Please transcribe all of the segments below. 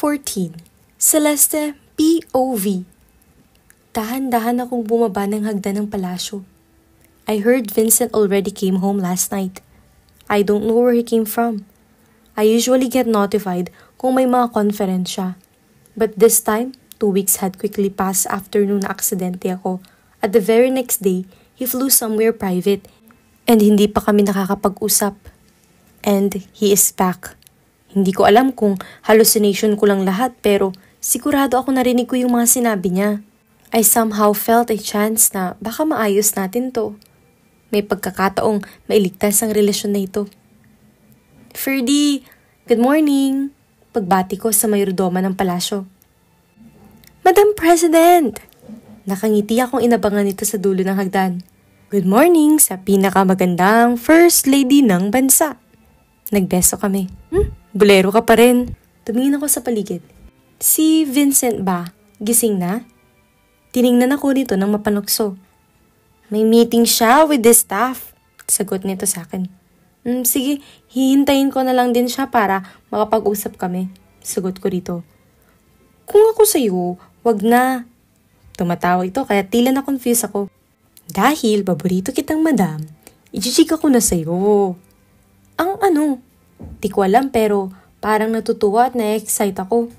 14. Celeste POV. Dahan-dahan akong bumaba ng hagdan ng palasyo. I heard Vincent already came home last night. I don't know where he came from. I usually get notified kung may mga conference siya. But this time, 2 weeks had quickly passed after nung na-aksidente ako. At the very next day, he flew somewhere private and hindi pa kami nakakapag-usap. And he is back. Hindi ko alam kung hallucination ko lang lahat pero sigurado ako narinig ko yung mga sinabi niya. I somehow felt a chance na baka maayos natin to. May pagkakataong mailigtas ang relasyon na ito. Ferdy, good morning! Pagbati ko sa mayordoma ng palasyo. Madam President! Nakangiti akong inabangan nito sa dulo ng hagdan. Good morning sa pinakamagandang First Lady ng bansa. Nagbeso kami. Bulero ka pa rin. Tumingin ako sa paligid. Si Vincent ba? Gising na? Tiningnan ako nito nang mapanukso. May meeting siya with the staff. Sagot nito sa akin. Sige, hihintayin ko na lang din siya para makapag-usap kami. Sagot ko rito. Kung ako sa'yo, wag na. Tumatawa ito kaya tila na-confuse ako. Dahil paborito kitang madam, i-chika ko na sa'yo. Ang ano? Di ko alam pero parang natutuwa at na-excite ako.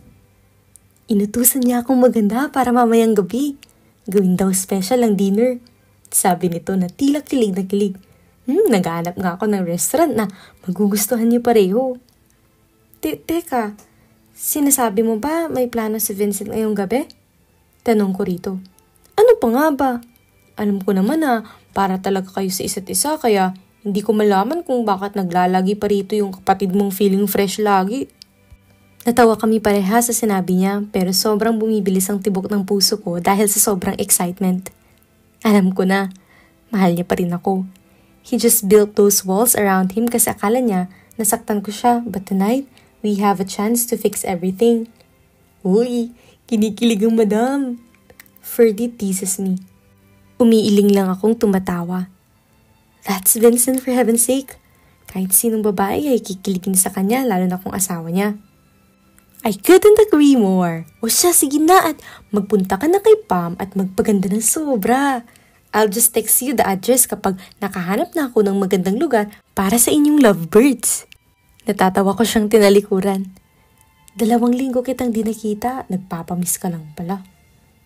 Inutusan niya akong maganda para mamayang gabi. Gawin daw special ang dinner. Sabi nito na tila kilig na kilig. Naghahanap nga ako ng restaurant na magugustuhan niyo pareho. Teka, sinasabi mo ba may plano si Vincent ngayong gabi? Tanong ko rito. Ano pa nga ba? Alam ko naman na para talaga kayo sa isa't isa kaya hindi ko malaman kung bakit naglalagi pa rito yung kapatid mong feeling fresh lagi. Natawa kami pareha sa sinabi niya pero sobrang bumibilis ang tibok ng puso ko dahil sa sobrang excitement. Alam ko na, mahal niya pa rin ako. He just built those walls around him kasi akala niya nasaktan ko siya but tonight we have a chance to fix everything. Uy, kinikilig ang madam. Ferdy teases me. Umiiling lang akong tumatawa. That's Vincent for heaven's sake. Kahit sinong babae ay kikiligin sa kanya lalo na kung asawa niya. I couldn't agree more. O siya, sige na at magpunta ka na kay Pam at magpaganda ng sobra. I'll just text you the address kapag nakahanap na ako ng magandang lugar para sa inyong lovebirds. Natatawa ko siyang tinalikuran. 2 linggo kitang di nakita, nagpapamiss ka lang pala.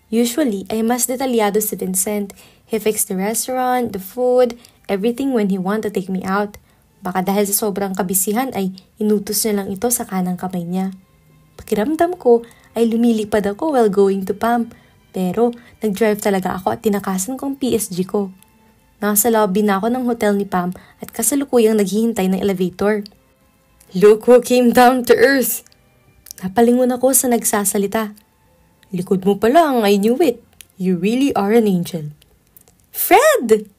Usually, ay mas detalyado si Vincent. He fixed the restaurant, the food, everything when he want to take me out. Baka dahil sa sobrang kabisihan ay inutos niya lang ito sa kanang kamay niya. Pakiramdam ko ay lumilipad ako while going to Pam. Pero nag-drive talaga ako at tinakasan ko ang PSG ko. Nasa lobby na ako ng hotel ni Pam at kasalukuyang naghihintay ng elevator. Look who came down to earth! Napalingon ako sa nagsasalita. Likod mo pa lang, I knew it. You really are an angel. Fred!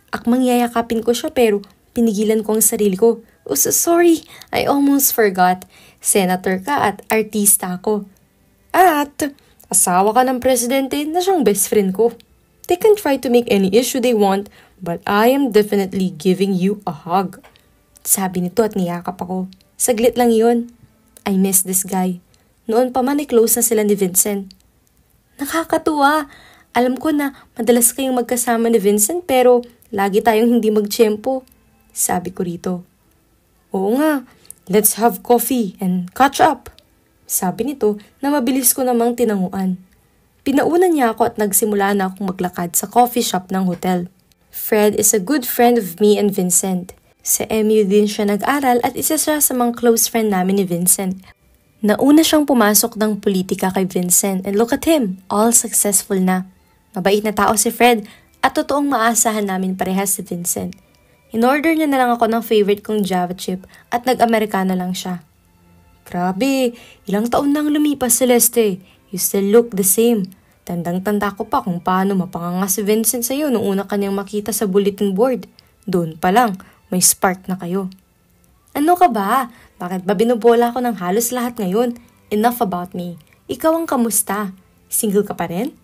Akmang yayakapin ko siya pero pinigilan ko ang sarili ko. Oh, sorry, I almost forgot. Senator ka at artista ako. At asawa ka ng presidente na siyang best friend ko. They can try to make any issue they want, but I am definitely giving you a hug. Sabi nito at niyakap ako. Saglit lang yun. I miss this guy. Noon pa man ay close na sila ni Vincent. Nakakatuwa. Alam ko na madalas kayong magkasama ni Vincent pero lagi tayong hindi magtsyempo. Sabi ko rito. Oo nga, let's have coffee and catch up. Sabi nito na mabilis ko namang tinanguan. Pinauna niya ako at nagsimula na akong maglakad sa coffee shop ng hotel. Fred is a good friend of me and Vincent. Sa MU din siya nag-aral at isa siya sa mga close friend namin ni Vincent. Nauna siyang pumasok ng politika kay Vincent and look at him, all successful na. Mabait na tao si Fred at totoong maasahan namin parehas si Vincent. In-order niya na lang ako ng favorite kong Java chip at nag-Americano lang siya. Grabe, ilang taon nang lumipas Celeste. You still look the same. Tandang-tanda ko pa kung paano mapanganga si Vincent sa'yo nung una kanyang makita sa bulletin board. Doon pa lang, may spark na kayo. Ano ka ba? Bakit ba binubola ako ng halos lahat ngayon? Enough about me. Ikaw ang kamusta? Single ka pa rin?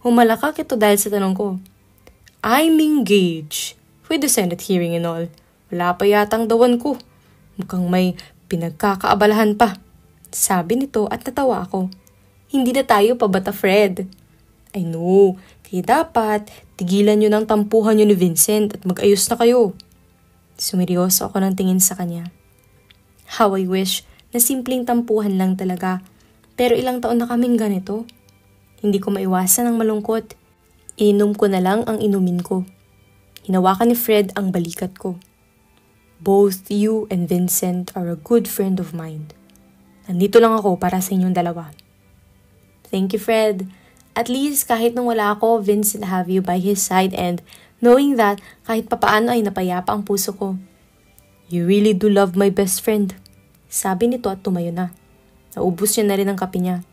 Humalakak ito dahil sa tanong ko. I'm engaged. With the Senate hearing and all. Wala pa yatang dawan ko. Mukhang may pinagkakaabalahan pa. Sabi nito at natawa ako. Hindi na tayo pabata, Fred. I know, kaya dapat tigilan nyo ng tampuhan nyo ni Vincent at mag-ayos na kayo. Sumeryoso ako ng tingin sa kanya. How I wish na simpleng tampuhan lang talaga. Pero ilang taon na kaming ganito. Hindi ko maiwasan ang malungkot. Ininom ko na lang ang inumin ko. Hinawakan ni Fred ang balikat ko. Both you and Vincent are a good friend of mine. Nandito lang ako para sa inyong dalawa. Thank you, Fred. At least kahit nung wala ako, Vincent have you by his side and knowing that kahit papaano ay napayapa ang puso ko. You really do love my best friend. Sabi nito at tumayo na. Naubos niya na rin ang kape niya.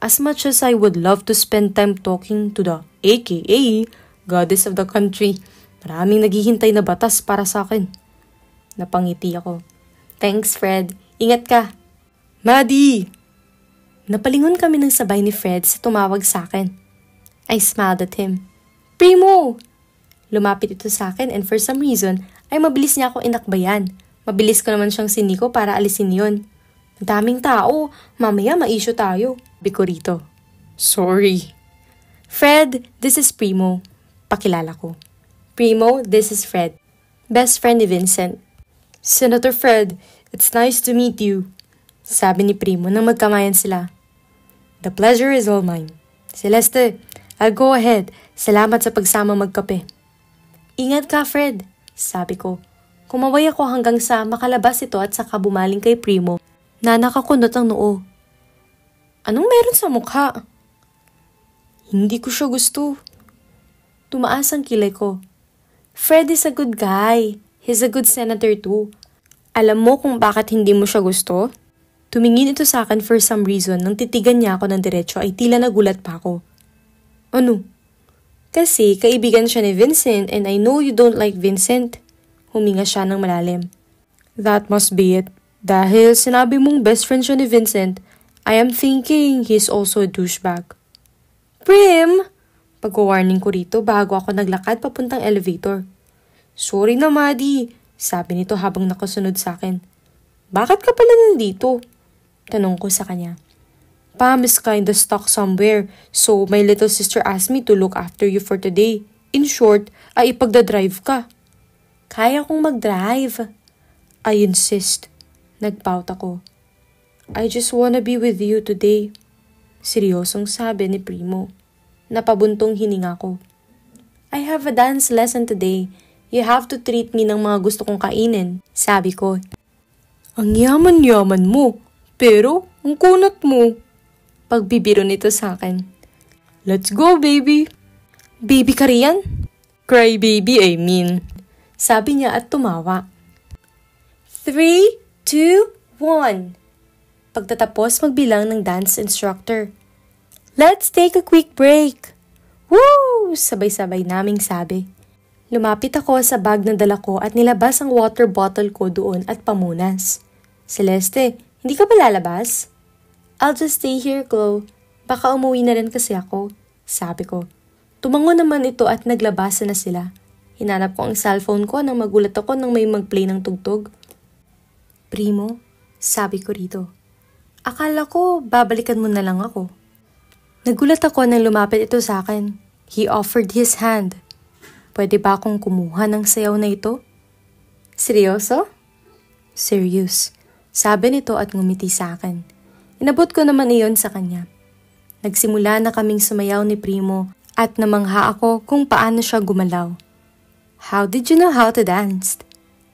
As much as I would love to spend time talking to the AKA goddess of the country, maraming naghihintay na batas para sa akin. Napangiti ako. Thanks, Fred. Ingat ka. Maddie! Napalingon kami ng sabay ni Fred sa tumawag sa akin. I smiled at him. Primo! Lumapit ito sa akin and for some reason ay mabilis niya ako inakbayan. Mabilis ko naman siyang siniko para alisin yon. Ang daming tao, mamaya ma-issue tayo. Biko rito. Sorry. Fred, this is Primo. Pakilala ko. Primo, this is Fred. Best friend ni Vincent. Senator Fred, it's nice to meet you. Sabi ni Primo nang magkamayan sila. The pleasure is all mine. Celeste, I'll go ahead. Salamat sa pagsama magkape. Ingat ka, Fred. Sabi ko. Kumaway ako hanggang sa makalabas ito at saka bumaling kay Primo na nakakunot ang noo. Anong meron sa mukha? Hindi ko siya gusto. Tumaas ang kilay ko. Fred is a good guy. He's a good senator too. Alam mo kung bakit hindi mo siya gusto? Tumingin ito sa akin for some reason nang titigan niya ako ng diretso ay tila nagulat pa ako. Ano? Kasi kaibigan siya ni Vincent and I know you don't like Vincent. Huminga siya ng malalim. That must be it. Dahil sinabi mong best friend siya ni Vincent, I am thinking he's also a douchebag. Prim! Pag-warning ko rito bago ako naglakad papuntang elevator. Sorry na, Maddie. Sabi nito habang nakasunod sa akin. Bakit ka pala nandito? Tanong ko sa kanya. Pam is kinda stuck somewhere, so my little sister asked me to look after you for today. In short, ay ipagdadrive ka. Kaya kong mag-drive. I insist. Nagpout ako. I just wanna be with you today. Seryosong sabi ni Primo. Napabuntong hininga ko. I have a dance lesson today. You have to treat me ng mga gusto kong kainin. Sabi ko. Ang yaman-yaman mo. Pero, ang kunat mo. Pagbibiro nito sa akin. Let's go, baby. Baby ka riyan? Cry baby, I mean. Sabi niya at tumawa. 3, 2, 1. Pagtatapos magbilang ng dance instructor. Let's take a quick break. Woo! Sabay-sabay naming sabi. Lumapit ako sa bag na dala ko at nilabas ang water bottle ko doon at pamunas. Celeste, hindi ka ba lalabas? I'll just stay here, Chloe. Baka umuwi na rin kasi ako. Sabi ko. Tumango naman ito at naglabasan na sila. Hinanap ko ang cellphone ko nang magulat ako nang may mag-play ng tugtog. Primo, sabi ko rito. Akala ko babalikan mo na lang ako. Nagulat ako nang lumapit ito sa akin. He offered his hand. Pwede ba akong kumuha ng sayaw na ito? Seryoso? Serious. Sabi nito at ngumiti sa akin. Inabot ko naman iyon sa kanya. Nagsimula na kaming sumayaw ni Primo at namangha ako kung paano siya gumalaw. How did you know how to dance?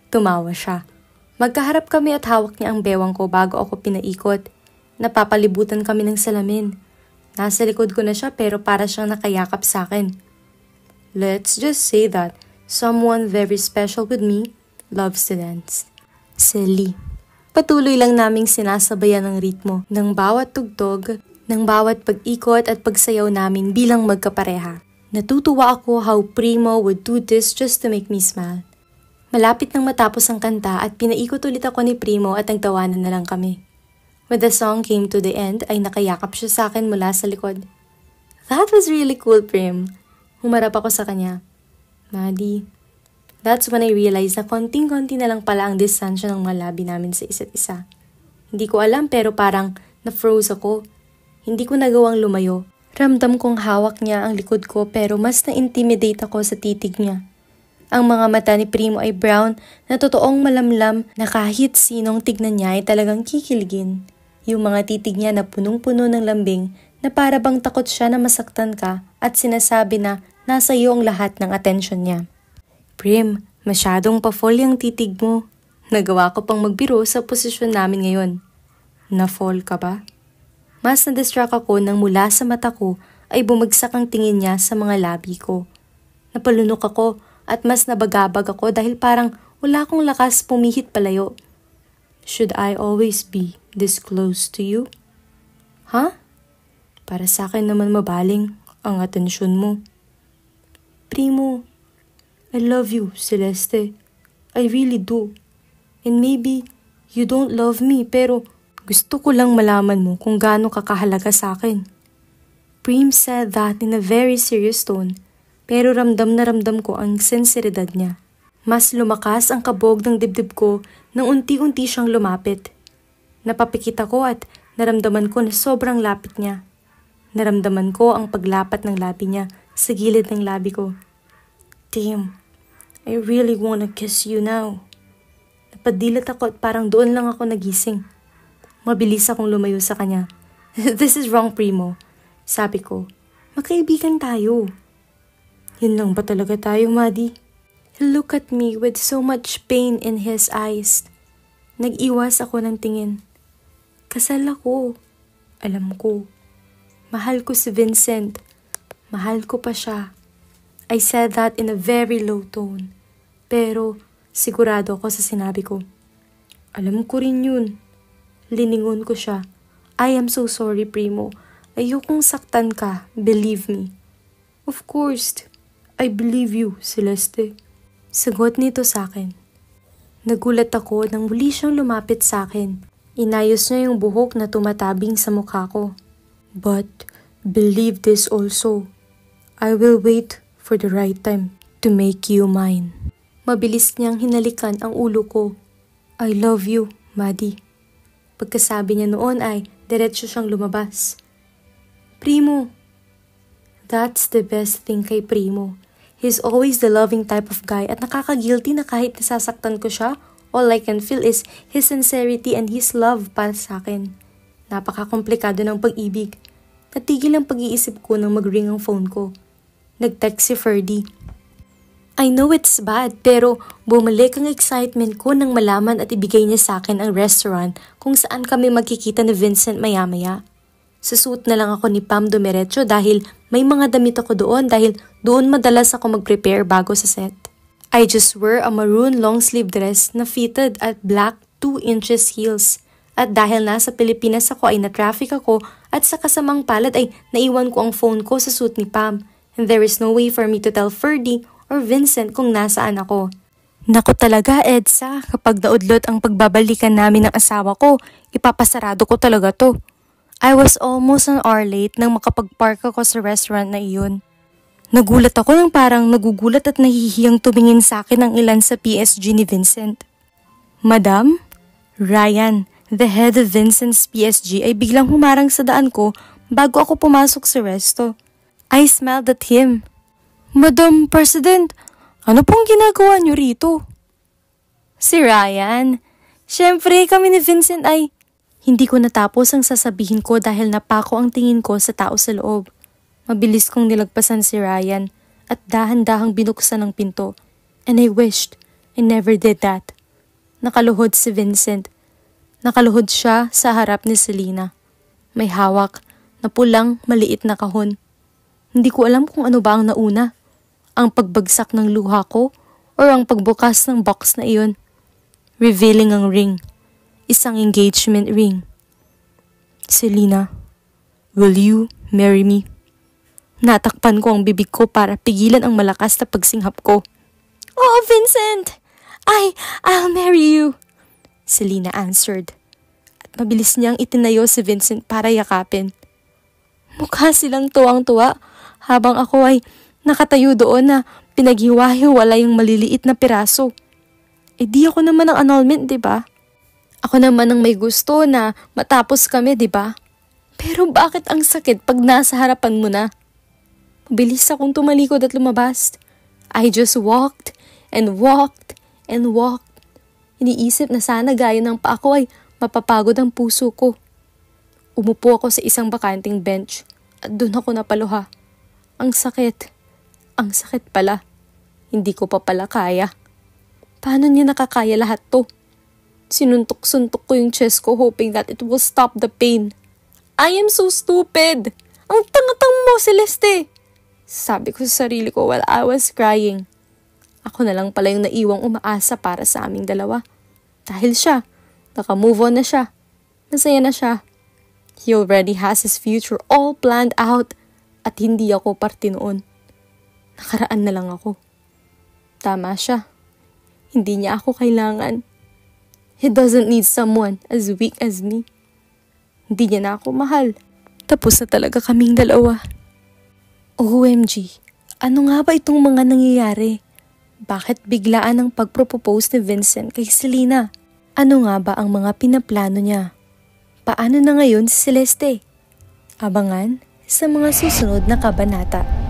Tumawa siya. Magkaharap kami at hawak niya ang bewang ko bago ako pinaikot. Napapalibutan kami ng salamin. Nasa likod ko na siya pero para siyang nakayakap sa akin. Let's just say that someone very special with me loves to dance. Silly. Patuloy lang naming sinasabayan ang ritmo ng bawat tugtog, ng bawat pag-ikot at pagsayaw namin bilang magkapareha. Natutuwa ako how Primo would do this just to make me smile. Malapit nang matapos ang kanta at pinaikot ulit ako ni Primo at nagtawanan na lang kami. When the song came to the end ay nakayakap siya sa akin mula sa likod. That was really cool, Prim. Humarap ako sa kanya. Maddie. That's when I realized na konting-konti na lang pala ang distansya ng mga labi namin sa isa't isa. Hindi ko alam pero parang Na-froze ako. Hindi ko nagawang lumayo. Ramdam kong hawak niya ang likod ko pero mas na-intimidate ako sa titig niya. Ang mga mata ni Primo ay brown na totoong malamlam na kahit sinong tignan niya ay talagang kikiligin. Yung mga titig niya na punong-puno ng lambing na para bang takot siya na masaktan ka at sinasabi na nasa iyo ang lahat ng atensyon niya. Prim, masyadong pa-fall yung titig mo. Nagawa ko pang magbiro sa posisyon namin ngayon. Na-fall ka ba? Mas na-distract ako nang mula sa mata ko ay bumagsak ang tingin niya sa mga labi ko. Napalunok ako at mas nabagabag ako dahil parang wala akong lakas pumihit palayo. Should I always be this close to you? Ha? Para sa akin naman mabaling ang atensyon mo. Primo, I love you, Celeste. I really do. And maybe you don't love me pero gusto ko lang malaman mo kung gaano ka kahalaga sa akin. Prim said that in a very serious tone, pero ramdam na ramdam ko ang sinseridad niya. Mas lumakas ang kabog ng dibdib ko nang unti-unti siyang lumapit. Napapikit ako at naramdaman ko na sobrang lapit niya. Naramdaman ko ang paglapat ng labi niya sa gilid ng labi ko. Damn, I really wanna kiss you now. Napadilat ako at parang doon lang ako nagising. Mabilis akong lumayo sa kanya. This is wrong, Primo. Sabi ko, magkaibigan tayo. Yun lang ba talaga tayo, Maddie? He looked at me with so much pain in his eyes. Nag-iwas ako ng tingin. Kasal ako. Alam ko. Mahal ko si Vincent. Mahal ko pa siya. I said that in a very low tone. Pero sigurado ako sa sinabi ko. Alam ko rin yun. Liningon ko siya. I am so sorry, Primo. Ayokong saktan ka. Believe me. Of course. I believe you, Celeste. Sagot nito sa akin. Nagulat ako nang muli siyang lumapit sa akin. Inayos niya yung buhok na tumatabing sa mukha ko. But believe this also. I will wait for the right time to make you mine. Mabilis niyang hinalikan ang ulo ko. I love you, Maddie. Pagkasabi niya noon ay diretso siyang lumabas. Primo. That's the best thing kay Primo. He's always the loving type of guy at nakaka-guilty na kahit nasasaktan ko siya, all I can feel is his sincerity and his love para sa akin. Napaka-komplikado ng pag-ibig. Natigil ang pag-iisip ko nang mag-ring ang phone ko. Nag-text si Ferdy. I know it's bad pero bumalik ang excitement ko nang malaman at ibigay niya sa akin ang restaurant kung saan kami magkikita ni Vincent maya-maya. Susuot na lang ako ni Pam dumiretso dahil may mga damit ako doon dahil doon madalas ako mag-prepare bago sa set. I just wear a maroon long sleeve dress na fitted at black 2 inches heels. At dahil nasa Pilipinas ako ay na-traffic ako at sa kasamang palad ay naiwan ko ang phone ko sa suit ni Pam and there is no way for me to tell Ferdy or Vincent kung nasaan ako. Naku talaga, Edsa, kapag naudlot ang pagbabalikan namin ng asawa ko, ipapasarado ko talaga to. I was almost an hour late nang makapag-park ako sa restaurant na iyon. Nagulat ako nang parang nagugulat at nahihiyang tumingin sa akin ang ilan sa PSG ni Vincent. Madam? Ryan, the head of Vincent's PSG ay biglang humarang sa daan ko bago ako pumasok sa resto. I smiled at him. Madam President, ano pong ginagawa niyo rito? Si Ryan. Siyempre kami ni Vincent ay... Hindi ko natapos ang sasabihin ko dahil napako ang tingin ko sa tao sa loob. Mabilis kong nilagpasan si Ryan at dahan-dahang binuksan ang pinto. And I wished I never did that. Nakaluhod si Vincent. Nakaluhod siya sa harap ni Selena. May hawak na pulang maliit na kahon. Hindi ko alam kung ano ba ang nauna. Ang pagbagsak ng luha ko or ang pagbukas ng box na iyon. Revealing ang ring. Isang engagement ring. Selena, will you marry me? Natakpan ko ang bibig ko para pigilan ang malakas na pagsinghap ko. Oh, Vincent! I'll marry you! Selena answered. At mabilis niyang itinayo si Vincent para yakapin. Mukha silang tuwang-tuwa habang ako ay nakatayo doon na pinaghiwa-hiwala yung maliliit na piraso. Eh di ako naman ang annulment, diba? Ako naman ang may gusto na matapos kami, di ba? Pero bakit ang sakit pag nasa harapan mo na? Mabilis akong tumalikod at lumabas. I just walked and walked and walked. Iniisip na sana gaya ng paa ko ay mapapagod ang puso ko. Umupo ako sa isang bakanting bench at doon ako napaluha. Ang sakit. Ang sakit pala. Hindi ko pa pala kaya. Paano niya nakakaya lahat to? Sinuntok-suntok ko yung chest ko hoping that it will stop the pain. I am so stupid! Ang tanga-tang mo, Celeste! Sabi ko sa sarili ko while I was crying. Ako na lang pala yung naiwang umaasa para sa aming dalawa. Dahil siya, naka-move on na siya. Masaya na siya. He already has his future all planned out at hindi ako parte noon. Nakaraan na lang ako. Tama siya. Hindi niya ako kailangan. He doesn't need someone as weak as me. Hindi niya na ako mahal. Tapos na talaga kaming dalawa. OMG, ano nga ba itong mga nangyayari? Bakit biglaan ang pagpropose ni Vincent kay Selena? Ano nga ba ang mga pinaplano niya? Paano na ngayon si Celeste? Abangan sa mga susunod na kabanata.